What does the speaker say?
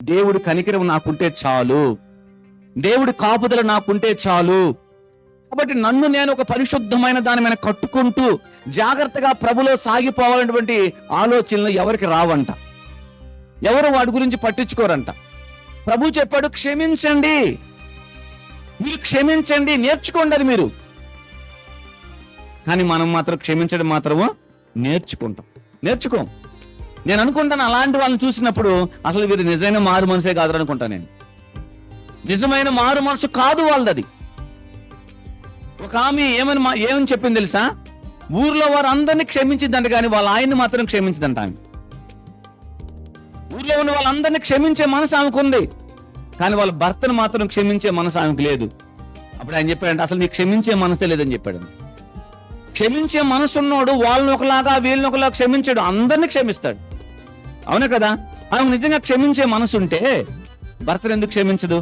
దేవుడి కనికరం నాకుంటే చాలు, దేవుడి కాపుదల నాకుంటే చాలు. కాబట్టి నన్ను నేను ఒక పరిశుద్ధమైన దాని మీద కట్టుకుంటూ జాగ్రత్తగా ప్రభులో సాగిపోవాలనేటువంటి ఆలోచనలు ఎవరికి రావంట, ఎవరు వాటి గురించి పట్టించుకోరంట. ప్రభు చెప్పాడు, క్షమించండి, మీరు క్షమించండి, నేర్చుకోండి అది మీరు. కానీ మనం మాత్రం క్షమించడం మాత్రము నేర్చుకోం. నేను అనుకుంటాను, అలాంటి వాళ్ళని చూసినప్పుడు అసలు వీరు నిజమైన మారు మనసే కాదు అనుకుంటాను నేను. నిజమైన మారు మనసు కాదు వాళ్ళది. ఒక ఆమె ఏమని చెప్పింది తెలుసా? ఊర్లో వారు అందరినీ క్షమించిందంట, కానీ వాళ్ళ ఆయన్ని మాత్రం క్షమించదంట. ఆమె ఊర్లో ఉన్న వాళ్ళందరినీ క్షమించే మనసు ఆమెకు ఉంది, కానీ వాళ్ళ భర్తను మాత్రం క్షమించే మనసు ఆమెకు లేదు. అప్పుడు ఆయన చెప్పాడంటే, అసలు నీకు క్షమించే మనసే లేదని చెప్పాడు. క్షమించే మనసు ఉన్నోడు వాళ్ళని ఒకలాగా వీళ్ళని ఒకలాగా క్షమించాడు, అందరినీ క్షమిస్తాడు. అవునా కదా? ఆమెకు నిజంగా క్షమించే మనసు ఉంటే భర్తను ఎందుకు క్షమించదు?